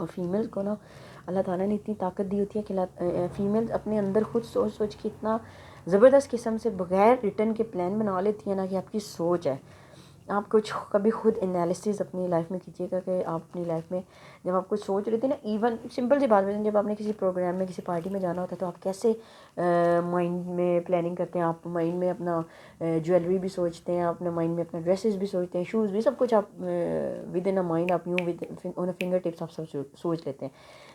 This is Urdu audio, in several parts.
اور فیمیل کو نا اللہ تعالیٰ نے اتنی طاقت دی ہوتی ہے کہ فیمیل اپنے اندر خود سوچ سوچ کے اتنا زبردست قسم سے بغیر ریٹن کے پلان بنا لیتی ہے نا کہ آپ کی سوچ ہے. آپ کچھ کبھی خود انالیسز اپنی لائف میں کیجیے گا کہ آپ اپنی لائف میں جب آپ کچھ سوچ رہے تھے نا، ایون سمپل سی بات ہے، جب آپ نے کسی پروگرام میں کسی پارٹی میں جانا ہوتا ہے تو آپ کیسے مائنڈ میں پلاننگ کرتے ہیں. آپ مائنڈ میں اپنا جویلری بھی سوچتے ہیں، اپنے مائنڈ میں اپنا ڈریسز بھی سوچتے ہیں، شوز بھی، سب کچھ آپ ود ان اے مائنڈ آپ یوں with on a finger tips آپ سب سوچ لیتے ہیں.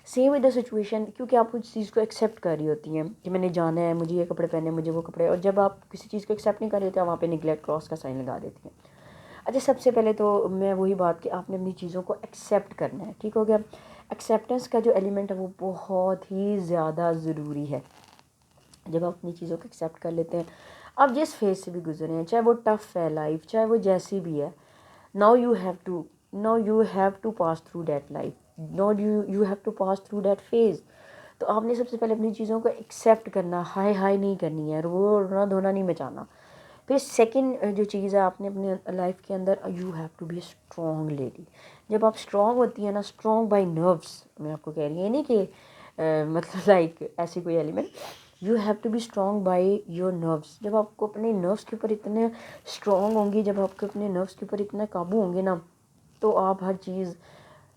سیم ود دا سچویشن، کیونکہ آپ اس چیز کو ایکسیپٹ کر رہی ہوتی ہیں کہ میں نے جانا ہے، مجھے یہ کپڑے پہنے، مجھے وہ کپڑے. اور جب آپ کسی چیز کو ایکسیپٹ نہیں کر رہے ہوتے وہاں پہ نگلیکٹ کراس کا سائن لگا دیتی ہیں. اچھا، سب سے پہلے تو میں وہی بات کہ آپ نے اپنی چیزوں کو ایکسیپٹ کرنا ہے. ٹھیک ہو گیا؟ ایکسیپٹنس کا جو ایلیمنٹ ہے وہ بہت ہی زیادہ ضروری ہے. جب آپ اپنی چیزوں کو ایکسیپٹ کر لیتے ہیں، آپ جس فیز سے بھی گزرے ہیں، چاہے وہ ٹف ہے لائف، چاہے وہ جیسی بھی ہے، now you have to pass through that life. now you have to pass through that phase. تو آپ نے سب سے پہلے اپنی چیزوں کو ایکسیپٹ کرنا، ہائی نہیں کرنی ہے، رونا دھونا نہیں مچانا. پھر سیکنڈ جو چیز ہے، آپ نے اپنے لائف کے اندر you have to be a strong lady. جب آپ اسٹرانگ ہوتی ہیں نا، اسٹرانگ بائی نروس، میں آپ کو کہہ رہی ہوں نہیں کہ مطلب لائک ایسی کوئی element, you have to be strong by your nerves. جب آپ کو اپنے نروس کے اوپر اتنے اسٹرانگ ہوں گی، جب آپ کو اپنے نروس کے اوپر اتنا قابو ہوں گے نا، تو آپ ہر چیز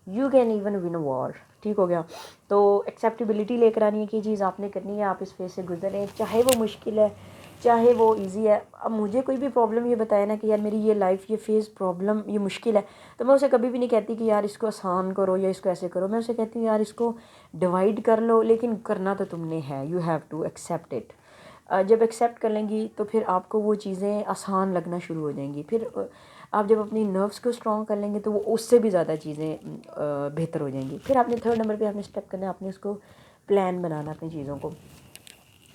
یو کین ایون ون اے وار. ٹھیک ہو گیا؟ تو ایکسیپٹیبلٹی لے کر آنی ہے کہ یہ چیز آپ نے کرنی ہے، آپ اس فیز سے گزر رہے ہیں، چاہے وہ مشکل ہے چاہے وہ ایزی ہے. اب مجھے کوئی بھی پرابلم یہ بتائے نا کہ یار میری یہ لائف، یہ فیز پرابلم، یہ مشکل ہے، تو میں اسے کبھی بھی نہیں کہتی کہ یار اس کو آسان کرو یا اس کو ایسے کرو. میں اسے کہتی ہوں یار اس کو ڈیوائڈ کر لو، لیکن کرنا تو تم نے ہے. You have to accept it. جب ایکسیپٹ کر لیں گی تو پھر آپ کو وہ چیزیں آسان لگنا شروع ہو جائیں گی. پھر آپ جب اپنی نروس کو اسٹرانگ کر لیں گے تو وہ اس سے بھی زیادہ چیزیں بہتر ہو جائیں گی. پھر آپ نے تھرڈ نمبر پہ آپ نے اسٹیپ کرنا ہے، آپ نے اس کو پلان بنانا اپنی چیزوں کو.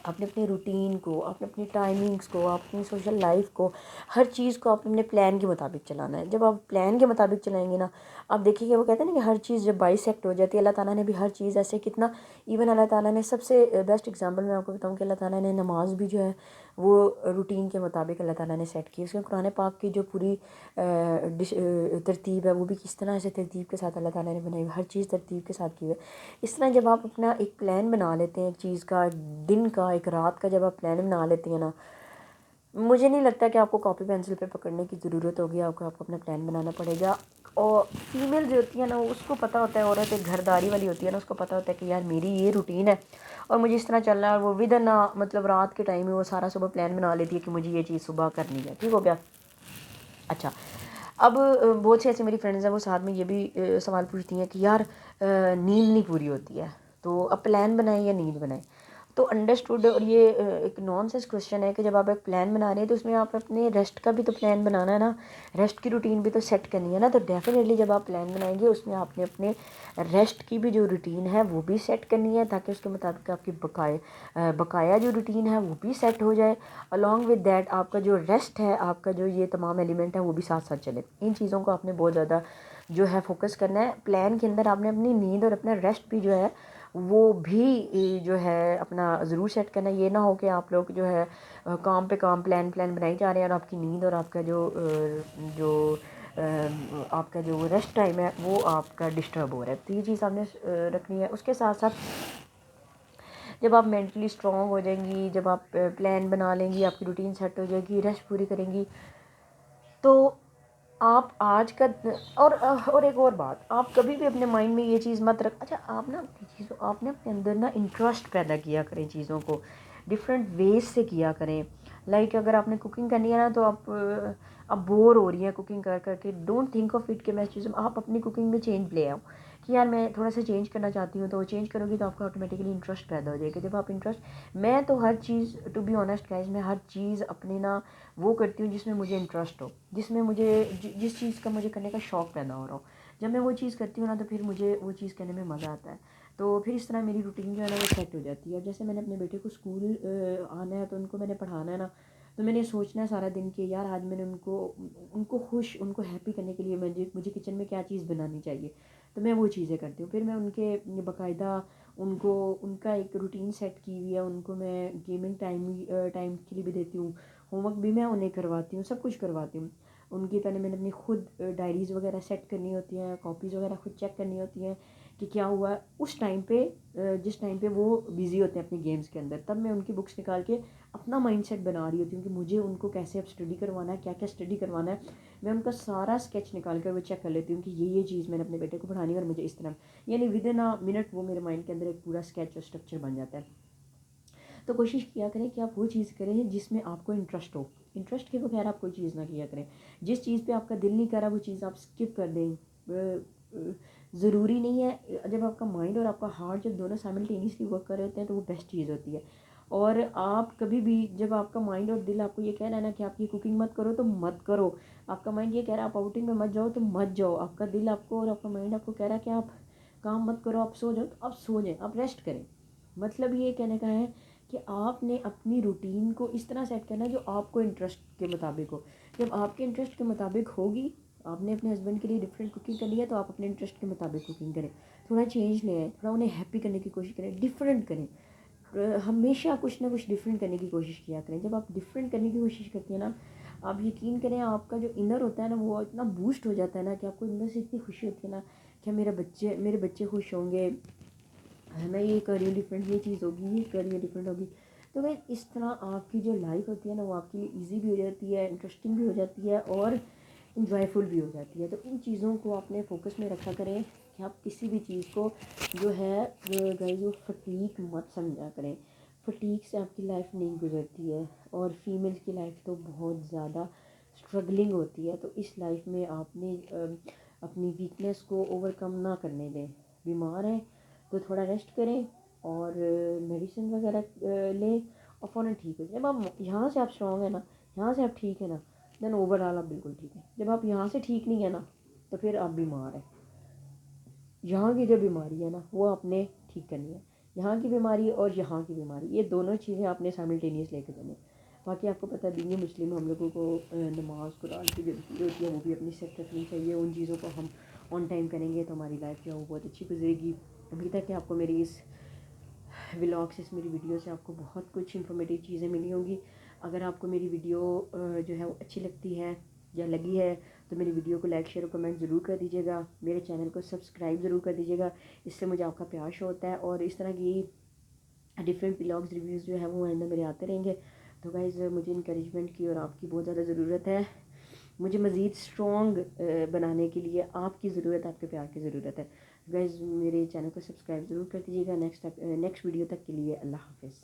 آپ نے اپنی روٹین کو، آپ نے اپنی ٹائمنگس کو، آپ اپنی سوشل لائف کو، ہر چیز کو آپ نے اپنے پلان کے مطابق چلانا ہے. جب آپ پلان کے مطابق چلائیں گے نا، آپ دیکھیں گے وہ کہتے ہیں نا کہ ہر چیز جب بائیسیکٹ ہو جاتی ہے، اللہ تعالیٰ نے بھی ہر چیز ایسے کتنا، ایون اللہ تعالیٰ نے سب سے بیسٹ ایگزامپل میں آپ کو بتاؤں کہ اللہ تعالیٰ نے نماز بھی جو ہے وہ روٹین کے مطابق اللہ تعالیٰ نے سیٹ کی. اس میں قرآن پاک کی جو پوری ترتیب ہے وہ بھی کس طرح سے ترتیب کے ساتھ اللہ تعالیٰ نے بنائی، ہر چیز ترتیب کے ساتھ کی ہے. اس طرح جب آپ اپنا ایک پلان بنا لیتے ہیں، ایک چیز کا، ایک دن کا، ایک رات کا، جب آپ پلان بنا لیتی ہیں نا، مجھے نہیں لگتا کہ آپ کو کاپی پینسل پہ پکڑنے کی ضرورت ہوگی. آپ کو اپنا پلان بنانا پڑے گا. اور فیمیل جو ہوتی ہے نا، اس کو پتہ ہوتا ہے، عورت ایک گھرداری والی ہوتی ہے نا، اس کو پتہ ہوتا ہے کہ یار میری یہ روٹین ہے اور مجھے اس طرح چلنا ہے. اور وہ ود ان مطلب رات کے ٹائم میں وہ سارا صبح پلان بنا لیتی ہے کہ مجھے یہ چیز صبح کرنی ہے. ٹھیک ہو گیا؟ اچھا، اب بہت سے ایسے میری فرینڈز ہیں وہ ساتھ میں یہ بھی سوال پوچھتی ہیں کہ یار نیند نہیں پوری ہوتی ہے، تو اب پلان بنائیں یا نیند بنائیں. تو انڈرسٹوڈ، اور یہ ایک نان سینس کوشچن ہے کہ جب آپ ایک پلان بنا رہے ہیں تو اس میں آپ اپنے ریسٹ کا بھی تو پلان بنانا ہے نا، ریسٹ کی روٹین بھی تو سیٹ کرنی ہے نا. تو ڈیفینیٹلی جب آپ پلان بنائیں گے اس میں آپ نے اپنے ریسٹ کی بھی جو روٹین ہے وہ بھی سیٹ کرنی ہے، تاکہ اس کے مطابق آپ کی بقایا جو روٹین ہے وہ بھی سیٹ ہو جائے. along with that آپ کا جو ریسٹ ہے، آپ کا جو یہ تمام ایلیمنٹ ہے وہ بھی ساتھ ساتھ چلے. ان چیزوں کو آپ نے بہت زیادہ جو ہے فوکس کرنا ہے. پلان کے اندر آپ نے اپنی نیند اور اپنا ریسٹ بھی جو ہے وہ بھی جو ہے اپنا ضرور سیٹ کرنا. یہ نہ ہو کہ آپ لوگ جو ہے کام پہ کام، پلان بنائی جا رہے ہیں اور آپ کی نیند اور آپ کا جو آپ کا جو ریسٹ ٹائم ہے وہ آپ کا ڈسٹرب ہو رہا ہے. تو یہ چیز آپ نے رکھنی ہے. اس کے ساتھ ساتھ جب آپ مینٹلی اسٹرانگ ہو جائیں گی، جب آپ پلان بنا لیں گی، آپ کی روٹین سیٹ ہو جائے گی، ریسٹ پوری کریں گی، تو آپ آج کا اور ایک اور بات، آپ کبھی بھی اپنے مائنڈ میں یہ چیز مت اچھا آپ نا اپنی چیزوں، آپ نے اپنے اندر نا انٹرسٹ پیدا کیا کریں، چیزوں کو ڈفرینٹ ویز سے کیا کریں. لائک اگر آپ نے کوکنگ کرنی ہے نا تو آپ بور ہو رہی ہیں کوکنگ کر کے، ڈونٹ تھنک آف اٹ کہ میں چیزوں، آپ اپنی کوکنگ میں چینج لے آؤ کہ یار میں تھوڑا سا چینج کرنا چاہتی ہوں. تو وہ چینج کرو گی تو آپ کا آٹومیٹکلی انٹرسٹ پیدا ہو جائے گا. جب آپ انٹرسٹ، میں تو ہر چیز، ٹو بی آنیسٹ گائز، میں ہر چیز اپنے نا وہ کرتی ہوں جس میں مجھے انٹرسٹ ہو، جس میں مجھے جس چیز کا مجھے کرنے کا شوق پیدا ہو رہا ہو. جب میں وہ چیز کرتی ہوں نا تو پھر مجھے وہ چیز کرنے میں مزہ آتا ہے. تو پھر اس طرح میری روٹین جو ہے نا وہ سیٹ ہو جاتی ہے. جیسے میں نے اپنے بیٹے کو اسکول آنا ہے تو ان کو میں نے پڑھانا ہے نا، تو میں نے سوچنا ہے سارا دن کہ یار آج میں نے ان کو خوش، ان کو ہیپی کرنے کے لیے مجھے کچن میں کیا چیز بنانی چاہیے. تو میں وہ چیزیں کرتی ہوں. پھر میں ان کے باقاعدہ ان کا ایک روٹین سیٹ کی ہوئی ہے. ان کو میں گیمنگ ٹائم کے لیے بھی دیتی ہوں، ہوم ورک بھی میں انہیں کرواتی ہوں، سب کچھ کرواتی ہوں. ان کی پہلے میں نے اپنی خود ڈائریز وغیرہ سیٹ کرنی ہوتی ہیں، کاپیز وغیرہ خود چیک کرنی ہوتی ہیں کہ کیا ہوا اس ٹائم پہ، جس ٹائم پہ وہ بیزی ہوتے ہیں اپنے گیمز کے اندر، تب میں ان کی بکس نکال کے اپنا مائنڈ سیٹ بنا رہی ہوتی ہوں کہ مجھے ان کو کیسے اب اسٹڈی کروانا ہے، کیا کیا اسٹڈی کروانا ہے. میں ان کا سارا اسکیچ نکال کر وہ چیک کر لیتی ہوں کہ یہ چیز میں نے اپنے بیٹے کو پڑھانی ہے اور مجھے اس طرح، یعنی ود ان منٹ وہ میرے مائنڈ کے اندر ایک پورا اسکیچ اور اسٹرکچر بن جاتا ہے. تو کوشش کیا کریں کہ آپ وہ چیز کریں جس میں آپ کو انٹرسٹ ہو. انٹرسٹ کے بغیر آپ کوئی چیز نہ کیا کریں. جس چیز پہ آپ کا دل نہیں کر رہا وہ چیز آپ اسکپ کر دیں. ضروری نہیں ہے، جب آپ کا مائنڈ اور آپ کا ہارٹ جب دونوں سائملٹینیسلی ورک کر رہے ہوتے ہیں تو وہ بیسٹ چیز ہوتی ہے. اور آپ کبھی بھی جب آپ کا مائنڈ اور دل آپ کو یہ کہہ رہا ہے نا کہ آپ یہ کوکنگ مت کرو تو مت کرو، آپ کا مائنڈ یہ کہہ رہا ہے آپ آؤٹنگ میں مت جاؤ تو مت جاؤ، آپ کا دل آپ کو اور آپ کا مائنڈ آپ کو کہہ رہا ہے کہ آپ کام مت کرو، آپ سو جاؤ تو آپ سو جائیں، آپ ریسٹ کریں. مطلب یہ کہنے کا ہے کہ آپ نے اپنی روٹین کو اس طرح سیٹ کرنا ہے جو آپ کو انٹرسٹ کے مطابق ہو. جب آپ کے انٹرسٹ کے مطابق ہوگی، آپ نے اپنے ہسبینڈ کے لیے ڈفرینٹ کوکنگ کرنی ہے تو آپ اپنے انٹرسٹ کے مطابق کوکنگ کریں. تھوڑا چینج لیں، تھوڑا انہیں ہیپی کرنے کی کوشش کریں، ڈفرینٹ کریں. ہمیشہ کچھ نہ کچھ ڈفرینٹ کرنے کی کوشش کیا کریں. جب آپ ڈفرینٹ کرنے کی کوشش کرتی ہیں نا، آپ یقین کریں آپ کا جو انر ہوتا ہے نا وہ اتنا بوسٹ ہو جاتا ہے نا کہ آپ کو اندر سے اتنی خوشی ہوتی ہے نا کہ میرے بچے خوش ہوں گے، میں یہ کر رہی ہوں ڈفرینٹ، یہ چیز ہوگی، یہ کر رہی ہوں ڈفرینٹ ہوگی. تو میں اس طرح آپ کی جو لائف ہوتی ہے نا وہ آپ کے لیے ایزی بھی ہو جاتی ہے، انٹرسٹنگ بھی ہو جاتی ہے اور انجوائے فل بھی ہو جاتی ہے. تو ان چیزوں کو اپنے فوکس میں رکھا کریں کہ آپ کسی بھی چیز کو جو ہے گائز وہ فٹیک مت سمجھا کریں. فٹیک سے آپ کی لائف نہیں گزرتی ہے، اور فیمیل کی لائف تو بہت زیادہ اسٹرگلنگ ہوتی ہے. تو اس لائف میں آپ نے اپنی ویکنیس کو اوور کم نہ کرنے دیں. بیمار ہیں تو تھوڑا ریسٹ کریں اور میڈیسن وغیرہ لیں اور فوراً ٹھیک ہو جائے. جب آپ یہاں سے آپ اسٹرانگ ہیں نا، یہاں سے آپ ٹھیک ہے نا، دین اوور آل آپ بالکل ٹھیک ہے. جب آپ یہاں سے ٹھیک نہیں ہے نا تو پھر آپ بیمار ہیں. یہاں کی جو بیماری ہے نا وہ آپ نے ٹھیک کرنی ہے. یہاں کی بیماری اور یہاں کی بیماری، یہ دونوں چیزیں آپ نے سائملٹینیس لے کے چلیں. باقی آپ کو پتہ ہے دینی مسلم ہم لوگوں کو نماز قرآن کی جو ہوتی ہے وہ بھی اپنی سیٹ رکھنی چاہیے. ان چیزوں کو ہم آن ٹائم کریں گے تو ہماری لائف جو ہے وہ بہت اچھی گزرے گی. امید ہے کہ آپ کو میری اس ولاگ سے، اس میری ویڈیو سے آپ کو بہت کچھ انفارمیٹیو چیزیں ملی ہوں گی. اگر آپ کو میری ویڈیو جو ہے وہ اچھی لگتی ہے یا لگی ہے تو میری ویڈیو کو لائک شیئر اور کمنٹ ضرور کر دیجیے گا. میرے چینل کو سبسکرائب ضرور کر دیجیے گا، اس سے مجھے آپ کا پیار شو ہوتا ہے. اور اس طرح کی ڈفرینٹ ولاگز ریویوز جو ہے وہ آئندہ میرے آتے رہیں گے. تو گائز مجھے انکریجمنٹ کی اور آپ کی بہت زیادہ ضرورت ہے. مجھے مزید اسٹرانگ بنانے کے لیے آپ کی ضرورت، آپ کے پیار کی ضرورت ہے. گائز میرے چینل کو سبسکرائب ضرور کر دیجیے گا. نیکسٹ ویڈیو تک کے لیے اللہ حافظ.